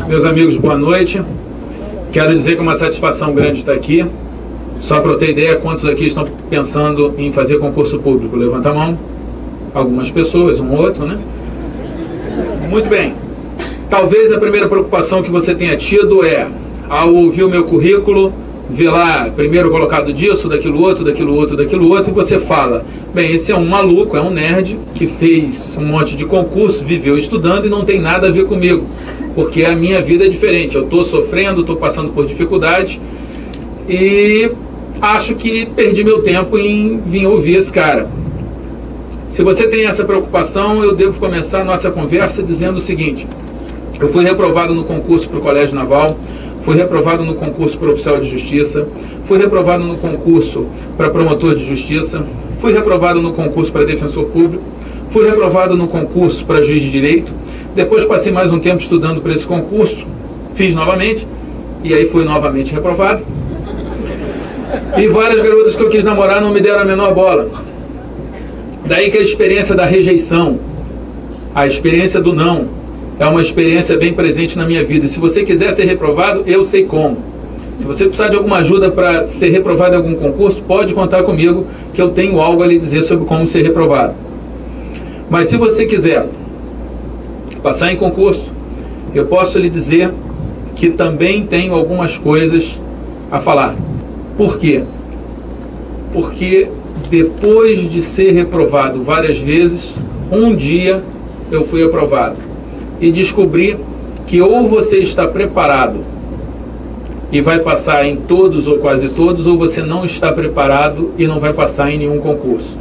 Meus amigos, boa noite. Quero dizer que é uma satisfação grande estar aqui. Só para eu ter ideia, quantos aqui estão pensando em fazer concurso público? Levanta a mão. Algumas pessoas, um ou outro, né? Muito bem. Talvez a primeira preocupação que você tenha tido é, ao ouvir o meu currículo, ver lá, primeiro colocado disso, daquilo outro, e você fala, bem, esse é um maluco, é um nerd, que fez um monte de concurso, viveu estudando e não tem nada a ver comigo, porque a minha vida é diferente, eu estou sofrendo, estou passando por dificuldade, e acho que perdi meu tempo em vir ouvir esse cara. Se você tem essa preocupação, eu devo começar a nossa conversa dizendo o seguinte: eu fui reprovado no concurso para o Colégio Naval, fui reprovado no concurso para oficial de justiça, fui reprovado no concurso para promotor de justiça, fui reprovado no concurso para defensor público, fui reprovado no concurso para juiz de direito, depois passei mais um tempo estudando para esse concurso, fiz novamente, e aí fui novamente reprovado. E várias garotas que eu quis namorar não me deram a menor bola. Daí que a experiência da rejeição, a experiência do não, é uma experiência bem presente na minha vida. E se você quiser ser reprovado, eu sei como. Se você precisar de alguma ajuda para ser reprovado em algum concurso, pode contar comigo, que eu tenho algo a lhe dizer sobre como ser reprovado. Mas se você quiser passar em concurso, eu posso lhe dizer que também tenho algumas coisas a falar. Por quê? Porque depois de ser reprovado várias vezes, um dia eu fui aprovado e descobri que ou você está preparado e vai passar em todos ou quase todos, ou você não está preparado e não vai passar em nenhum concurso.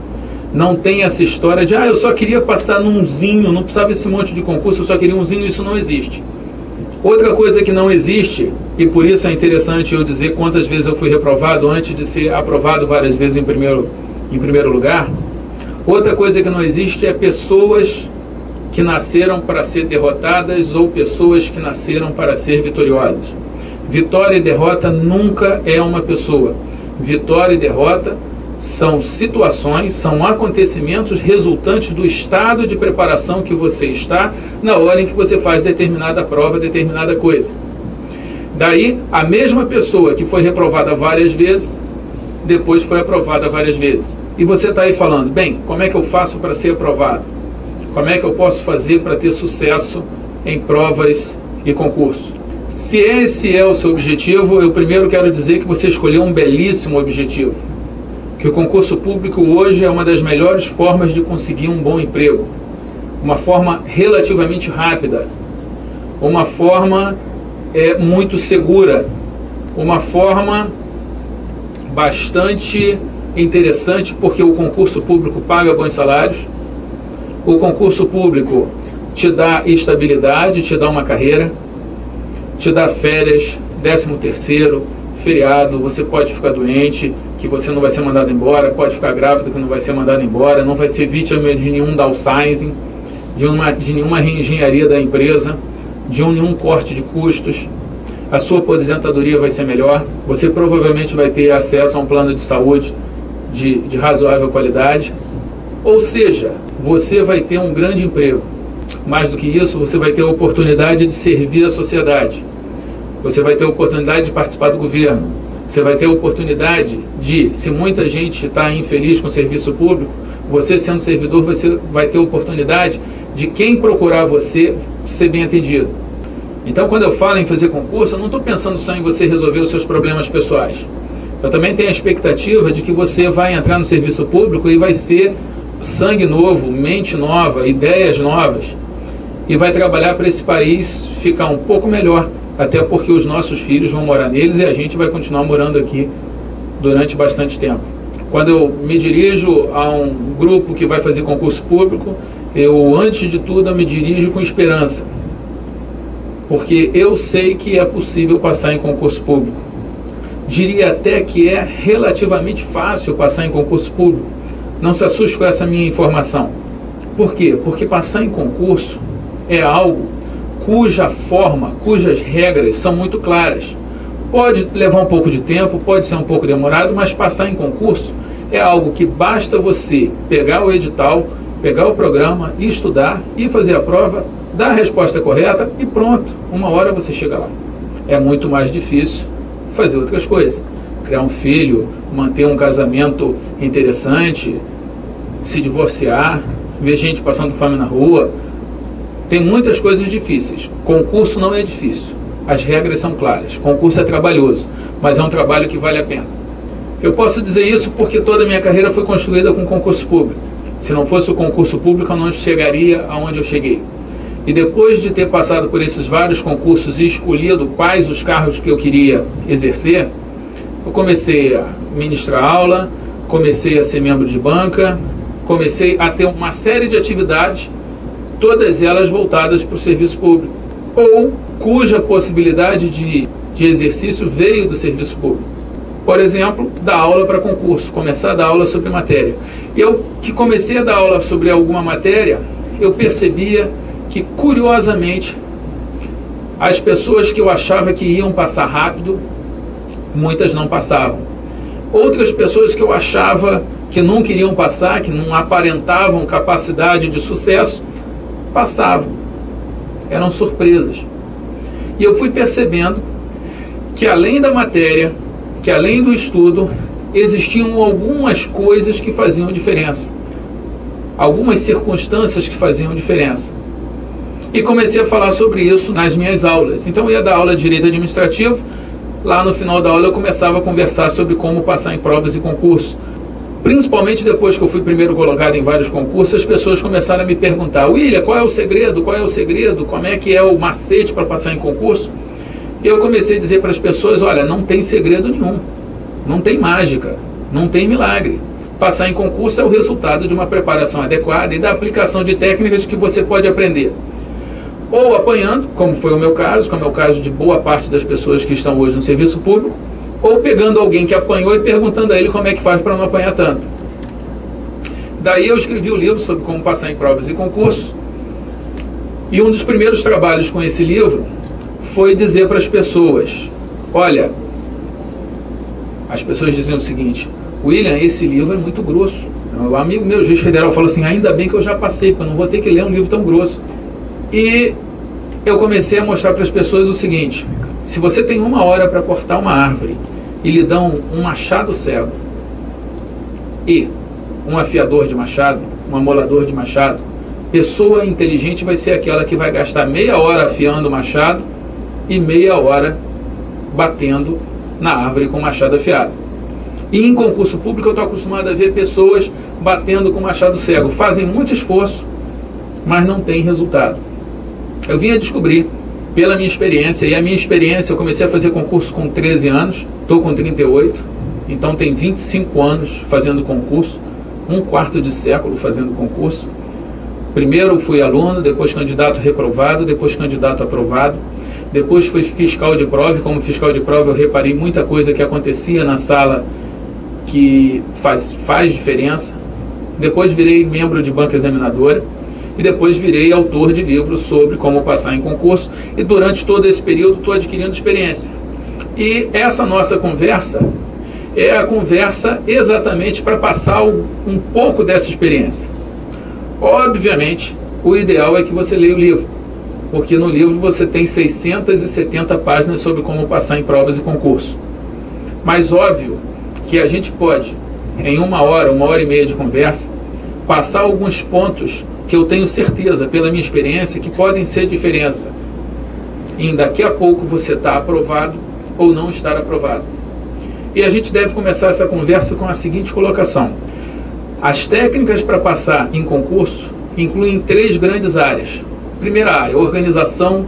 Não tem essa história de, eu só queria passar numzinho, não precisava esse monte de concurso, eu só queria umzinho, isso não existe. Outra coisa que não existe, e por isso é interessante eu dizer quantas vezes eu fui reprovado antes de ser aprovado várias vezes em primeiro lugar, outra coisa que não existe é pessoas que nasceram para ser derrotadas ou pessoas que nasceram para ser vitoriosas. Vitória e derrota nunca é uma pessoa. Vitória e derrota são situações, são acontecimentos resultantes do estado de preparação que você está na hora em que você faz determinada prova, determinada coisa. Daí, a mesma pessoa que foi reprovada várias vezes, depois foi aprovada várias vezes. E você está aí falando, bem, como é que eu faço para ser aprovado? Como é que eu posso fazer para ter sucesso em provas e concursos? Se esse é o seu objetivo, eu primeiro quero dizer que você escolheu um belíssimo objetivo. Que o concurso público hoje é uma das melhores formas de conseguir um bom emprego. Uma forma relativamente rápida. Uma forma muito segura. Uma forma bastante interessante, porque o concurso público paga bons salários. O concurso público te dá estabilidade, te dá uma carreira, te dá férias, 13º, feriado, você pode ficar doente, que você não vai ser mandado embora, pode ficar grávida, que não vai ser mandado embora, não vai ser vítima de nenhum downsizing, de nenhuma reengenharia da empresa, de nenhum corte de custos. A sua aposentadoria vai ser melhor, você provavelmente vai ter acesso a um plano de saúde de razoável qualidade, ou seja, você vai ter um grande emprego. Mais do que isso, você vai ter a oportunidade de servir a sociedade. Você vai ter a oportunidade de participar do governo. Você vai ter a oportunidade de, se muita gente está infeliz com o serviço público, você sendo servidor, você vai ter a oportunidade de quem procurar você ser bem atendido. Então, quando eu falo em fazer concurso, eu não estou pensando só em você resolver os seus problemas pessoais. Eu também tenho a expectativa de que você vai entrar no serviço público e vai ser sangue novo, mente nova, ideias novas, e vai trabalhar para esse país ficar um pouco melhor, até porque os nossos filhos vão morar neles e a gente vai continuar morando aqui durante bastante tempo. Quando eu me dirijo a um grupo que vai fazer concurso público, eu, antes de tudo, me dirijo com esperança, porque eu sei que é possível passar em concurso público. Diria até que é relativamente fácil passar em concurso público. Não se assuste com essa minha informação. Por quê? Porque passar em concurso é algo cuja forma, cujas regras são muito claras. Pode levar um pouco de tempo, pode ser um pouco demorado, mas passar em concurso é algo que basta você pegar o edital, pegar o programa, estudar e fazer a prova, dá a resposta correta e pronto, uma hora você chega lá. É muito mais difícil fazer outras coisas. Criar um filho, manter um casamento interessante, se divorciar, ver gente passando fome na rua. Tem muitas coisas difíceis. Concurso não é difícil. As regras são claras. Concurso é trabalhoso, mas é um trabalho que vale a pena. Eu posso dizer isso porque toda a minha carreira foi construída com concurso público. Se não fosse o concurso público, eu não chegaria aonde eu cheguei. E depois de ter passado por esses vários concursos e escolhido quais os cargos que eu queria exercer, eu comecei a ministrar aula, comecei a ser membro de banca, comecei a ter uma série de atividades, todas elas voltadas para o serviço público, ou cuja possibilidade de exercício veio do serviço público. Por exemplo, dar aula para concurso, começar a dar aula sobre matéria. Eu que comecei a dar aula sobre alguma matéria, eu percebia que, curiosamente, as pessoas que eu achava que iam passar rápido, muitas não passavam. Outras pessoas que eu achava que não queriam passar, que não aparentavam capacidade de sucesso, passavam. Eram surpresas. E eu fui percebendo que, além da matéria, que além do estudo, existiam algumas coisas que faziam diferença. Algumas circunstâncias que faziam diferença. E comecei a falar sobre isso nas minhas aulas. Então eu ia dar aula de Direito Administrativo, lá no final da aula eu começava a conversar sobre como passar em provas e concursos. Principalmente depois que eu fui primeiro colocado em vários concursos, as pessoas começaram a me perguntar: William, qual é o segredo? Qual é o segredo? Como é que é o macete para passar em concurso? E eu comecei a dizer para as pessoas: olha, não tem segredo nenhum, não tem mágica, não tem milagre. Passar em concurso é o resultado de uma preparação adequada e da aplicação de técnicas que você pode aprender. Ou apanhando, como foi o meu caso, como é o caso de boa parte das pessoas que estão hoje no serviço público, ou pegando alguém que apanhou e perguntando a ele como é que faz para não apanhar tanto. Daí eu escrevi o livro sobre como passar em provas e concursos, e um dos primeiros trabalhos com esse livro foi dizer para as pessoas: olha, as pessoas diziam o seguinte: William, esse livro é muito grosso. Um amigo meu, juiz federal, falou assim: ainda bem que eu já passei, porque eu não vou ter que ler um livro tão grosso. E eu comecei a mostrar para as pessoas o seguinte: se você tem 1 hora para cortar uma árvore e lhe dão um machado cego e um afiador de machado, um amolador de machado, pessoa inteligente vai ser aquela que vai gastar meia hora afiando o machado e meia hora batendo na árvore com o machado afiado. E em concurso público eu estou acostumado a ver pessoas batendo com machado cego, fazem muito esforço, mas não tem resultado. Eu vim a descobrir pela minha experiência, e a minha experiência, eu comecei a fazer concurso com 13 anos, estou com 38, então tem 25 anos fazendo concurso, 1/4 de século fazendo concurso. Primeiro fui aluno, depois candidato reprovado, depois candidato aprovado, depois fui fiscal de prova, e como fiscal de prova eu reparei muita coisa que acontecia na sala que faz diferença. Depois virei membro de banca examinadora, e depois virei autor de livros sobre como passar em concurso, e durante todo esse período estou adquirindo experiência. E essa nossa conversa é a conversa exatamente para passar um pouco dessa experiência. Obviamente, o ideal é que você leia o livro, porque no livro você tem 670 páginas sobre como passar em provas e concurso. Mas óbvio que a gente pode, em 1 hora, 1h30 de conversa, passar alguns pontos que eu tenho certeza, pela minha experiência, que podem ser diferença em daqui a pouco você estar aprovado ou não estar aprovado. E a gente deve começar essa conversa com a seguinte colocação: as técnicas para passar em concurso incluem 3 grandes áreas. Primeira área, organização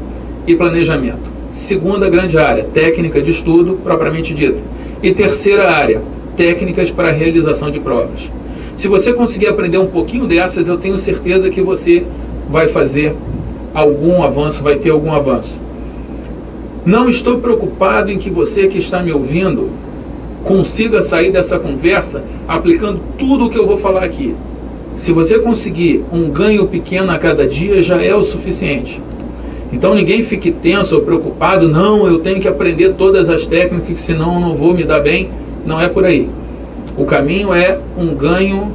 e planejamento. Segunda grande área, técnica de estudo propriamente dita. E terceira área, técnicas para a realização de provas. Se você conseguir aprender um pouquinho dessas, eu tenho certeza que você vai fazer algum avanço, vai ter algum avanço. Não estou preocupado em que você que está me ouvindo consiga sair dessa conversa aplicando tudo o que eu vou falar aqui. Se você conseguir um ganho pequeno a cada dia, já é o suficiente. Então ninguém fique tenso ou preocupado: não, eu tenho que aprender todas as técnicas, senão eu não vou me dar bem. Não é por aí. O caminho é um ganho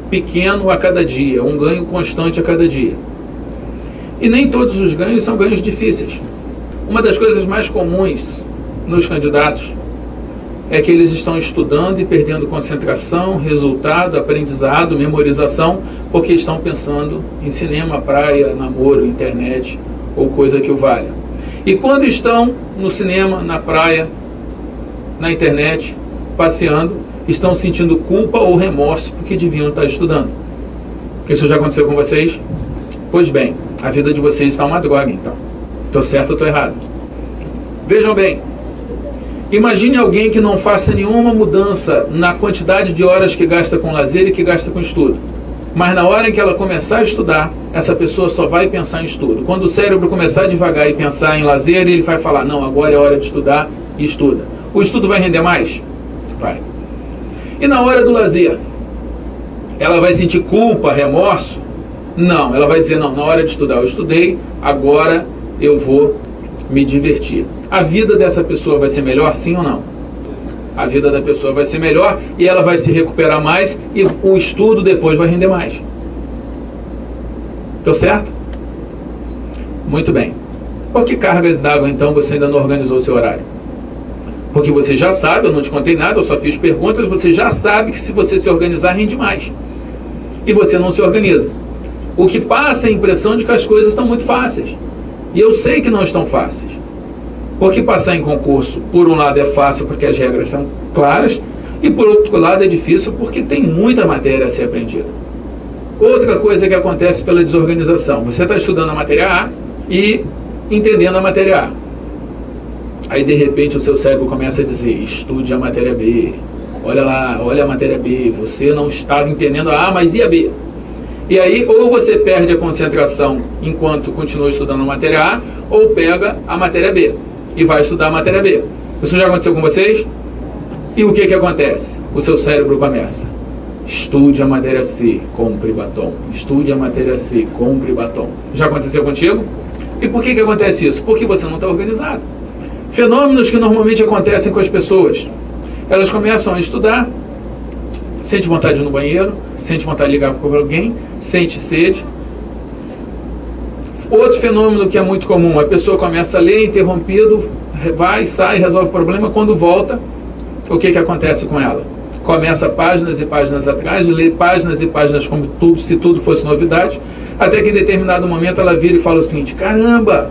pequeno a cada dia, um ganho constante a cada dia. E nem todos os ganhos são ganhos difíceis. Uma das coisas mais comuns nos candidatos é que eles estão estudando e perdendo concentração, resultado, aprendizado, memorização, porque estão pensando em cinema, praia, namoro, internet ou coisa que o valha. E quando estão no cinema, na praia, na internet, passeando, estão sentindo culpa ou remorso porque deviam estar estudando. Isso já aconteceu com vocês? Pois bem, a vida de vocês está uma droga, então. Estou certo ou estou errado? Vejam bem, imagine alguém que não faça nenhuma mudança na quantidade de horas que gasta com lazer e que gasta com estudo. Mas na hora em que ela começar a estudar, essa pessoa só vai pensar em estudo. Quando o cérebro começar devagar e pensar em lazer, ele vai falar, não, agora é hora de estudar, e estuda. O estudo vai render mais? Vai. E na hora do lazer, ela vai sentir culpa, remorso? Não, ela vai dizer, não, na hora de estudar eu estudei, agora eu vou me divertir. A vida dessa pessoa vai ser melhor, sim ou não? A vida da pessoa vai ser melhor e ela vai se recuperar mais e o estudo depois vai render mais. Tô certo? Muito bem. Por que cargas d'água, então, você ainda não organizou o seu horário? Porque você já sabe, eu não te contei nada, eu só fiz perguntas, você já sabe que se você se organizar, rende mais. E você não se organiza. O que passa é a impressão de que as coisas estão muito fáceis. E eu sei que não estão fáceis. Porque passar em concurso, por um lado, é fácil porque as regras são claras, e por outro lado é difícil porque tem muita matéria a ser aprendida. Outra coisa que acontece pela desorganização, você está estudando a matéria A e entendendo a matéria A. Aí de repente o seu cérebro começa a dizer, estude a matéria B, olha lá, olha a matéria B, você não estava entendendo a A, mas e a B? E aí ou você perde a concentração enquanto continua estudando a matéria A, ou pega a matéria B e vai estudar a matéria B. Isso já aconteceu com vocês? E o que acontece? O seu cérebro começa, estude a matéria C, compre batom. Estude a matéria C, compre batom. Já aconteceu contigo? E por que acontece isso? Porque você não está organizado. Fenômenos que normalmente acontecem com as pessoas. Elas começam a estudar, sente vontade de ir no banheiro, sente vontade de ligar para alguém, sente sede. Outro fenômeno que é muito comum, a pessoa começa a ler, interrompido, vai, sai, resolve o problema, quando volta, o que acontece com ela? Começa páginas e páginas atrás, lê páginas e páginas como se tudo fosse novidade, até que em determinado momento ela vira e fala o seguinte, caramba,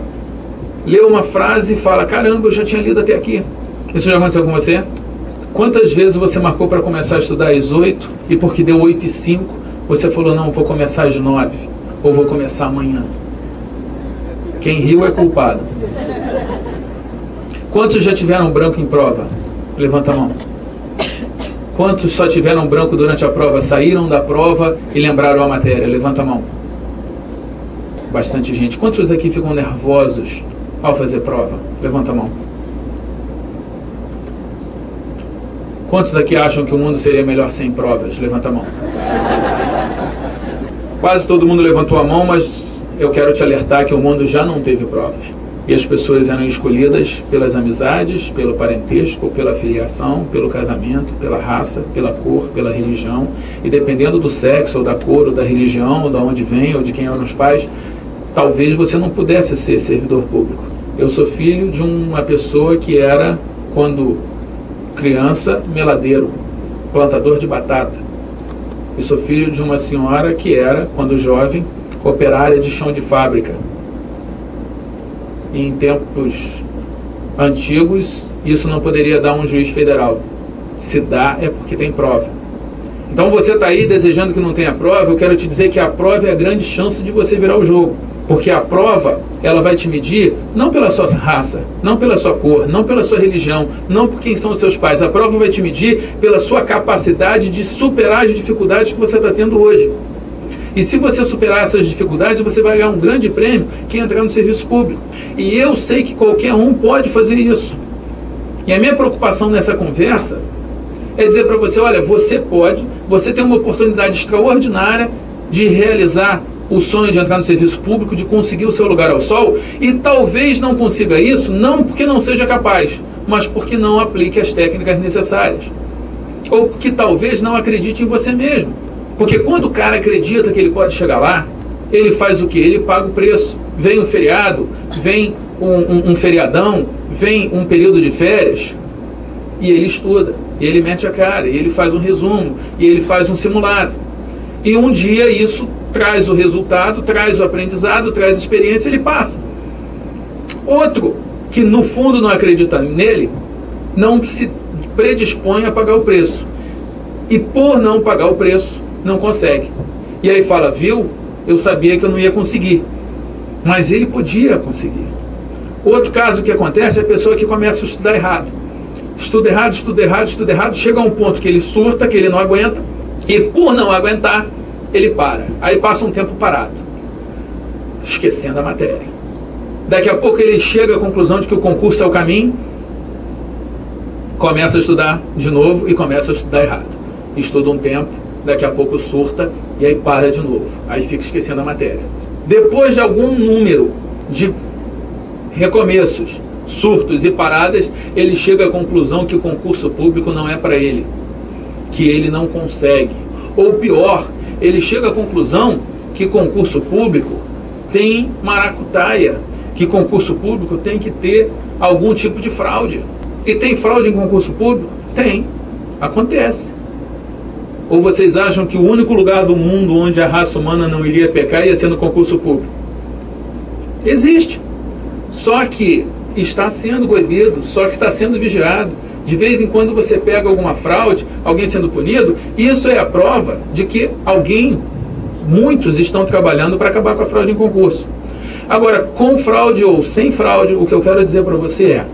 leu uma frase e fala, caramba, eu já tinha lido até aqui. Isso já aconteceu com você? Quantas vezes você marcou para começar a estudar às 8 e porque deu 8h05, você falou, não, vou começar às 9 ou vou começar amanhã? Quem riu é culpado. Quantos já tiveram branco em prova? Levanta a mão. Quantos só tiveram branco durante a prova, saíram da prova e lembraram a matéria? Levanta a mão. Bastante gente. Quantos daqui ficam nervosos ao fazer prova? Levanta a mão. Quantos aqui acham que o mundo seria melhor sem provas? Levanta a mão. Quase todo mundo levantou a mão, mas eu quero te alertar que o mundo já não teve provas. E as pessoas eram escolhidas pelas amizades, pelo parentesco, pela filiação, pelo casamento, pela raça, pela cor, pela religião. E dependendo do sexo, ou da cor, ou da religião, ou de onde vem, ou de quem eram os pais, talvez você não pudesse ser servidor público. Eu sou filho de uma pessoa que era, quando criança, meladeiro, plantador de batata. Eu sou filho de uma senhora que era, quando jovem, operária de chão de fábrica. E em tempos antigos, isso não poderia dar um juiz federal. Se dá, é porque tem prova. Então você está aí desejando que não tenha prova, eu quero te dizer que a prova é a grande chance de você virar o jogo. Porque a prova, ela vai te medir não pela sua raça, não pela sua cor, não pela sua religião, não por quem são os seus pais. A prova vai te medir pela sua capacidade de superar as dificuldades que você está tendo hoje. E se você superar essas dificuldades, você vai ganhar um grande prêmio que é entrar no serviço público. E eu sei que qualquer um pode fazer isso. E a minha preocupação nessa conversa é dizer para você, olha, você pode, você tem uma oportunidade extraordinária de realizar o sonho de entrar no serviço público, de conseguir o seu lugar ao sol, e talvez não consiga isso, não porque não seja capaz, mas porque não aplique as técnicas necessárias. Ou porque talvez não acredite em você mesmo. Porque quando o cara acredita que ele pode chegar lá, ele faz o quê? Ele paga o preço. Vem um feriado, vem um feriadão, vem um período de férias, e ele estuda, e ele mete a cara, e ele faz um resumo, e ele faz um simulado. E um dia isso traz o resultado, traz o aprendizado, traz a experiência, ele passa. Outro que no fundo não acredita nele, não se predispõe a pagar o preço. E por não pagar o preço, não consegue. E aí fala, viu? Eu sabia que eu não ia conseguir. Mas ele podia conseguir. Outro caso que acontece é a pessoa que começa a estudar errado. Estuda errado, estuda errado, estuda errado, chega a um ponto que ele surta, que ele não aguenta, e por não aguentar, ele para. Aí passa um tempo parado, esquecendo a matéria. Daqui a pouco ele chega à conclusão de que o concurso é o caminho, começa a estudar de novo e começa a estudar errado. Estuda um tempo, daqui a pouco surta e aí para de novo. Aí fica esquecendo a matéria. Depois de algum número de recomeços, surtos e paradas, ele chega à conclusão que o concurso público não é para ele, que ele não consegue. Ou pior, ele chega à conclusão que concurso público tem maracutaia, que concurso público tem que ter algum tipo de fraude. E tem fraude em concurso público? Tem. Acontece. Ou vocês acham que o único lugar do mundo onde a raça humana não iria pecar ia ser no concurso público? Existe. Só que está sendo coibido, só que está sendo vigiado. De vez em quando você pega alguma fraude, alguém sendo punido, isso é a prova de que muitos estão trabalhando para acabar com a fraude em concurso. Agora, com fraude ou sem fraude, o que eu quero dizer para você é,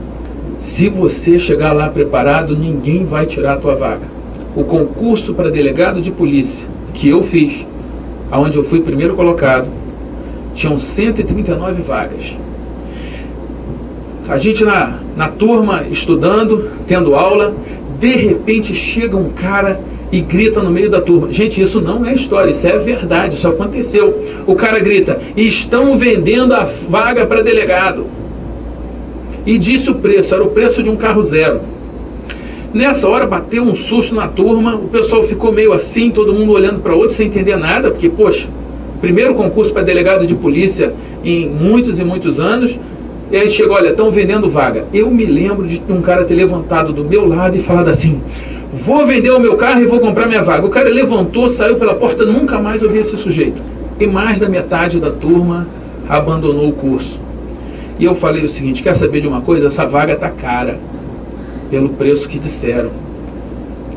se você chegar lá preparado, ninguém vai tirar a tua vaga. O concurso para delegado de polícia que eu fiz, onde eu fui primeiro colocado, tinham 139 vagas. A gente na turma, estudando, tendo aula, de repente chega um cara e grita no meio da turma. Gente, isso não é história, isso é verdade, isso aconteceu. O cara grita, estão vendendo a vaga para delegado. E disse o preço, era o preço de um carro zero. Nessa hora bateu um susto na turma, o pessoal ficou meio assim, todo mundo olhando para o outro sem entender nada, porque, poxa, primeiro concurso para delegado de polícia em muitos e muitos anos, e aí chegou, olha, estão vendendo vaga. Eu me lembro de um cara ter levantado do meu lado e falado assim, vou vender o meu carro e vou comprar minha vaga. O cara levantou, saiu pela porta, nunca mais ouvi esse sujeito. E mais da metade da turma abandonou o curso. E eu falei o seguinte, quer saber de uma coisa? Essa vaga está cara, pelo preço que disseram.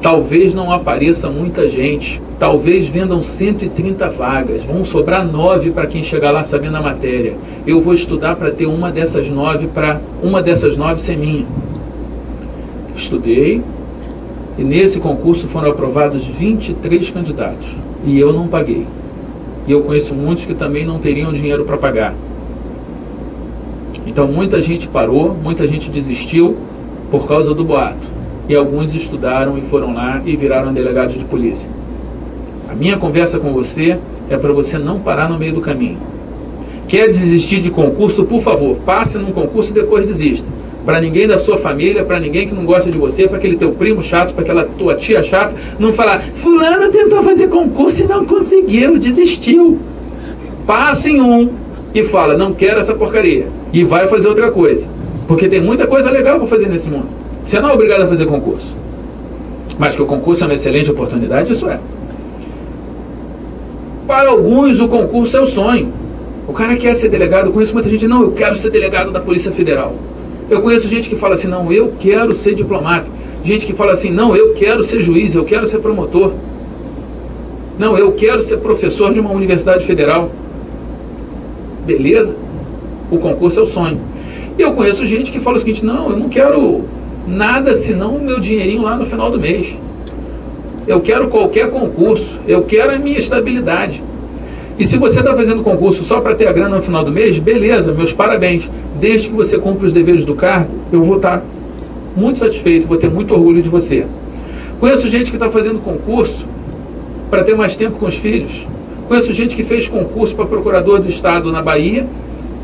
Talvez não apareça muita gente, talvez vendam 130 vagas, vão sobrar 9 para quem chegar lá sabendo a matéria. Eu vou estudar para ter uma dessas 9, para uma dessas 9 ser minha. Estudei, e nesse concurso foram aprovados 23 candidatos, e eu não paguei. E eu conheço muitos que também não teriam dinheiro para pagar. Então muita gente parou, muita gente desistiu por causa do boato. E alguns estudaram e foram lá e viraram delegados de polícia. A minha conversa com você é para você não parar no meio do caminho. Quer desistir de concurso? Por favor, passe num concurso e depois desista. Para ninguém da sua família, para ninguém que não gosta de você, para aquele teu primo chato, para aquela tua tia chata, não falar, fulano tentou fazer concurso e não conseguiu, desistiu. Passe em um e fala, não quero essa porcaria. E vai fazer outra coisa. Porque tem muita coisa legal para fazer nesse mundo. Você não é obrigado a fazer concurso. Mas que o concurso é uma excelente oportunidade, isso é. Para alguns, o concurso é o sonho. O cara quer ser delegado. Eu conheço muita gente, não, eu quero ser delegado da Polícia Federal. Eu conheço gente que fala assim, não, eu quero ser diplomata. Gente que fala assim, não, eu quero ser juiz, eu quero ser promotor. Não, eu quero ser professor de uma universidade federal. Beleza? O concurso é o sonho. E eu conheço gente que fala o seguinte, não, eu não quero nada senão o meu dinheirinho lá no final do mês. Eu quero qualquer concurso, eu quero a minha estabilidade. E se você está fazendo concurso só para ter a grana no final do mês, beleza, meus parabéns. Desde que você cumpra os deveres do cargo, eu vou estar muito satisfeito, vou ter muito orgulho de você. Conheço gente que está fazendo concurso para ter mais tempo com os filhos. Conheço gente que fez concurso para procurador do estado na Bahia,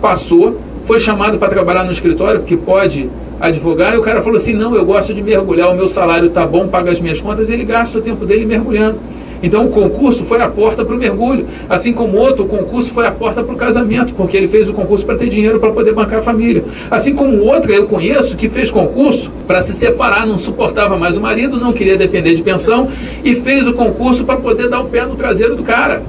passou, foi chamado para trabalhar no escritório, porque pode advogar, e o cara falou assim, não, eu gosto de mergulhar, o meu salário está bom, paga as minhas contas, e ele gasta o tempo dele mergulhando. Então o concurso foi a porta para o mergulho. Assim como outro, o concurso foi a porta para o casamento, porque ele fez o concurso para ter dinheiro para poder bancar a família. Assim como outro, eu conheço, que fez concurso para se separar, não suportava mais o marido, não queria depender de pensão, e fez o concurso para poder dar o pé no traseiro do cara.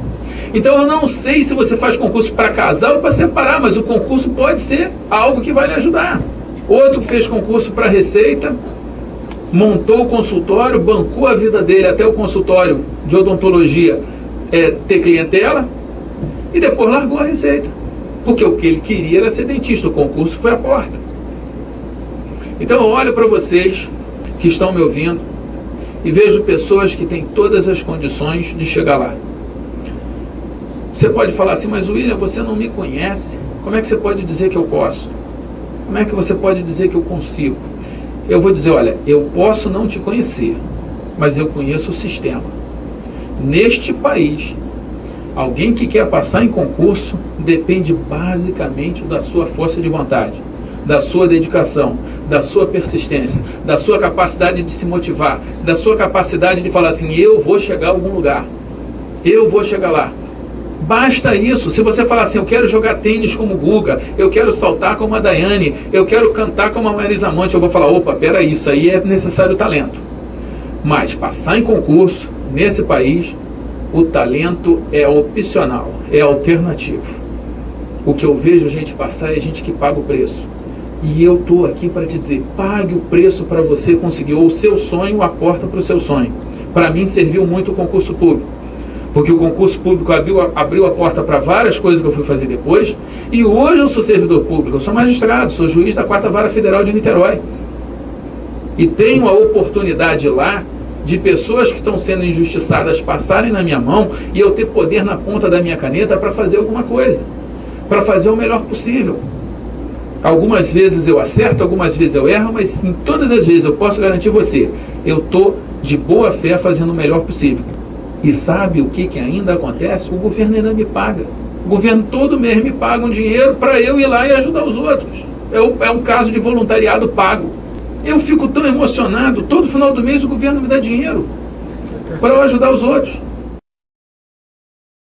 Então eu não sei se você faz concurso para casar ou para separar, mas o concurso pode ser algo que vai lhe ajudar. Outro fez concurso para receita, montou o consultório, bancou a vida dele até o consultório de odontologia ter clientela, e depois largou a receita, porque o que ele queria era ser dentista, o concurso foi a porta. Então eu olho para vocês que estão me ouvindo e vejo pessoas que têm todas as condições de chegar lá. Você pode falar assim, mas William, você não me conhece, como é que você pode dizer que eu posso? Como é que você pode dizer que eu consigo? Eu vou dizer, olha, eu posso não te conhecer, mas eu conheço o sistema. Neste país, alguém que quer passar em concurso depende basicamente da sua força de vontade, da sua dedicação, da sua persistência, da sua capacidade de se motivar, da sua capacidade de falar assim, eu vou chegar a algum lugar, eu vou chegar lá. Basta isso. Se você falar assim, eu quero jogar tênis como o Guga, eu quero saltar como a Daiane, eu quero cantar como a Marisa Monte, eu vou falar, opa, peraí, isso aí é necessário talento. Mas passar em concurso, nesse país, o talento é opcional, é alternativo. O que eu vejo gente passar é gente que paga o preço. E eu estou aqui para te dizer, pague o preço para você conseguir o seu sonho, a porta para o seu sonho. Para mim serviu muito o concurso público. Porque o concurso público abriu a porta para várias coisas que eu fui fazer depois. E hoje eu sou servidor público, eu sou magistrado, sou juiz da 4ª Vara Federal de Niterói. E tenho a oportunidade lá de pessoas que estão sendo injustiçadas passarem na minha mão e eu ter poder na ponta da minha caneta para fazer alguma coisa. Para fazer o melhor possível. Algumas vezes eu acerto, algumas vezes eu erro, mas em todas as vezes eu posso garantir você, eu estou de boa fé fazendo o melhor possível. E sabe o que ainda acontece? O governo ainda me paga. O governo todo mês me paga um dinheiro para eu ir lá e ajudar os outros. É um caso de voluntariado pago. Eu fico tão emocionado, todo final do mês o governo me dá dinheiro para eu ajudar os outros.